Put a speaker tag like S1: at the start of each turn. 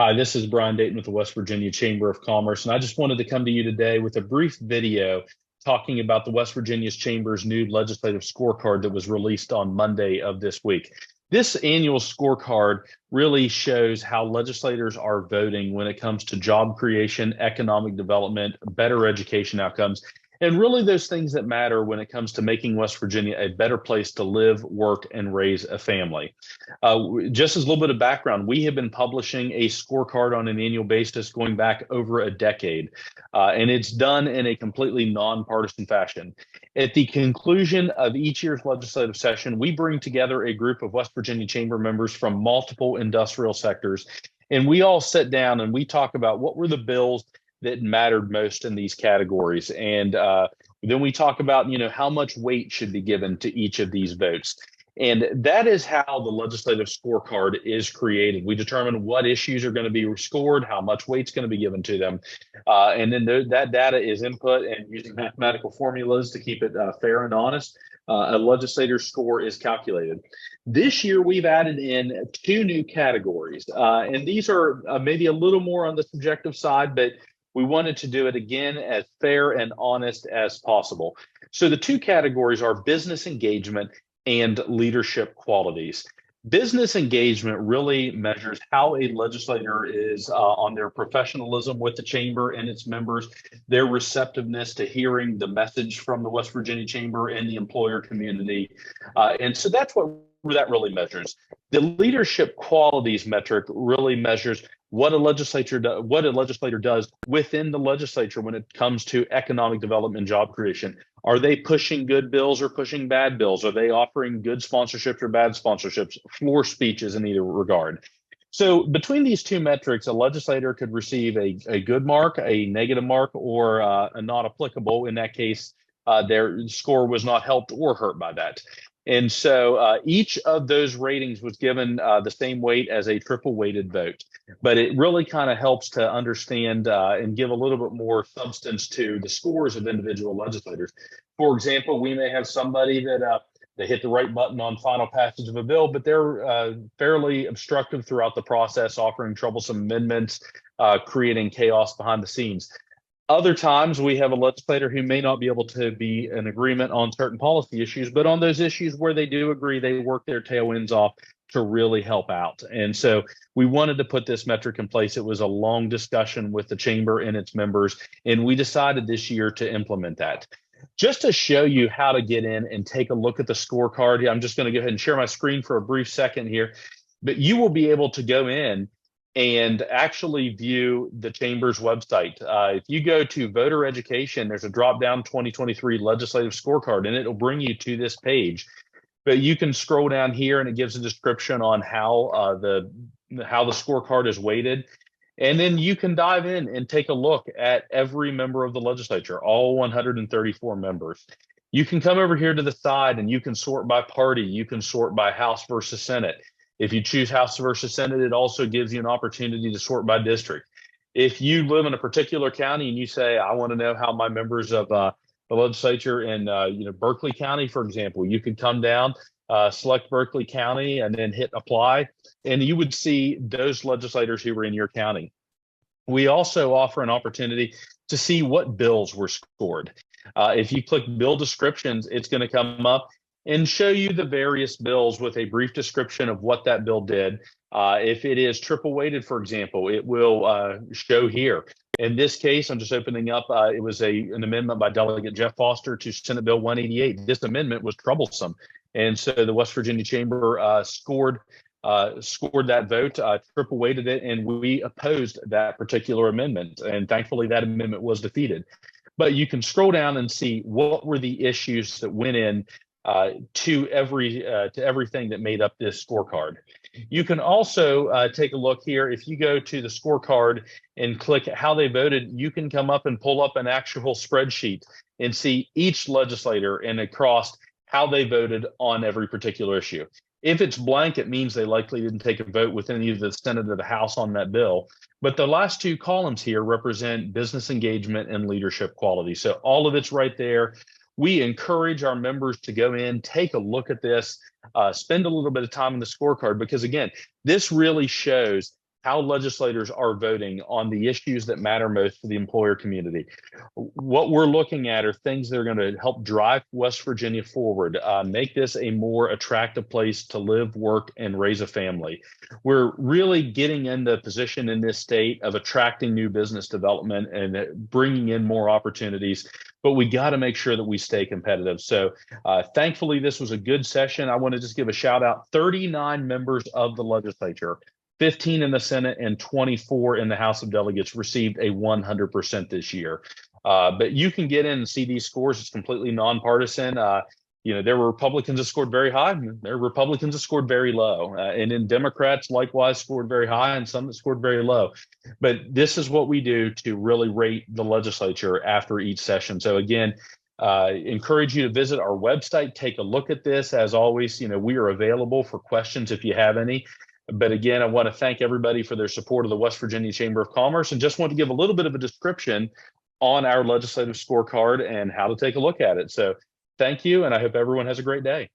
S1: Hi, this is Brian Dayton with the West Virginia Chamber of Commerce, and I just wanted to come to you today with a brief video talking about the West Virginia Chamber's new legislative scorecard that was released on Monday of this week. This annual scorecard really shows how legislators are voting when it comes to job creation, economic development, better education outcomes, and really those things that matter when it comes to making West Virginia a better place to live, work, and raise a family. Just as a little bit of background, we have been publishing a scorecard on an annual basis going back over a decade, and it's done in a completely nonpartisan fashion. At the conclusion of each year's legislative session, we bring together a group of West Virginia Chamber members from multiple industrial sectors, and we all sit down and we talk about what were the bills that mattered most in these categories. And then we talk about, how much weight should be given to each of these votes. And that is how the legislative scorecard is created. We determine what issues are going to be scored, how much weight's going to be given to them. And then that data is input, and using mathematical formulas to keep it fair and honest, a legislator's score is calculated. This year, we've added in two new categories. And these are maybe a little more on the subjective side, but we wanted to do it again as fair and honest as possible. So the two categories are business engagement and leadership qualities. Business engagement really measures how a legislator is on their professionalism with the chamber and its members, their receptiveness to hearing the message from the West Virginia Chamber and the employer community. And so that's what that really measures. The leadership qualities metric really measures what a legislator does within the legislature when it comes to economic development and job creation. Are they pushing good bills or pushing bad bills? Are they offering good sponsorships or bad sponsorships, floor speeches in either regard? So between these two metrics, a legislator could receive a good mark, a negative mark, or a not applicable. In that case, their score was not helped or hurt by that. And so each of those ratings was given the same weight as a triple weighted vote. But it really kind of helps to understand and give a little bit more substance to the scores of individual legislators. For example, we may have somebody that they hit the right button on final passage of a bill, but they're fairly obstructive throughout the process, offering troublesome amendments, creating chaos behind the scenes. Other times we have a legislator who may not be able to be in agreement on certain policy issues, but on those issues where they do agree, they work their tail ends off to really help out. And so we wanted to put this metric in place. It was a long discussion with the chamber and its members, and we decided this year to implement that. Just to show you how to get in and take a look at the scorecard, I'm just going to go ahead and share my screen for a brief second here, but you will be able to go in and actually view the chamber's website. If you go to voter education, there's a drop-down 2023 legislative scorecard, and it'll bring you to this page. But you can scroll down here, and it gives a description on how the scorecard is weighted. And then you can dive in and take a look at every member of the legislature, all 134 members. You can come over here to the side, and you can sort by party. You can sort by House versus Senate. If you choose House versus Senate, it also gives you an opportunity to sort by district. If you live in a particular county and you say, I want to know how my members of the legislature in Berkeley County, for example, you could come down, select Berkeley County, and then hit apply, and you would see those legislators who were in your county. We also offer an opportunity to see what bills were scored. If you click bill descriptions, it's going to come up and show you the various bills with a brief description of what that bill did. If it is triple weighted, for example, it will show here. In this case, I'm just opening up, it was an amendment by Delegate Jeff Foster to Senate Bill 188. This amendment was troublesome. And so the West Virginia Chamber scored that vote, triple weighted it, and we opposed that particular amendment. And thankfully, that amendment was defeated. But you can scroll down and see what were the issues that went in to everything that made up this scorecard. You can also take a look here. If you go to the scorecard and click how they voted, you can come up and pull up an actual spreadsheet and see each legislator and across how they voted on every particular issue. If it's blank, it means they likely didn't take a vote within either the Senate or the House on that bill. But the last two columns here represent business engagement and leadership quality. So all of it's right there. We encourage our members to go in, take a look at this, spend a little bit of time on the scorecard, because again, this really shows how legislators are voting on the issues that matter most to the employer community. What we're looking at are things that are going to help drive West Virginia forward, make this a more attractive place to live, work, and raise a family. We're really getting in the position in this state of attracting new business development and bringing in more opportunities, but we got to make sure that we stay competitive. So thankfully, this was a good session. I want to just give a shout out, 39 members of the legislature, 15 in the Senate and 24 in the House of Delegates received a 100% this year. But you can get in and see these scores. It's completely nonpartisan. There were Republicans that scored very high, and there were Republicans that scored very low. And then Democrats likewise scored very high and some that scored very low. But this is what we do to really rate the legislature after each session. So again, encourage you to visit our website, take a look at this. As always, we are available for questions if you have any. But again, I want to thank everybody for their support of the West Virginia Chamber of Commerce, and just want to give a little bit of a description on our legislative scorecard and how to take a look at it. So thank you, and I hope everyone has a great day.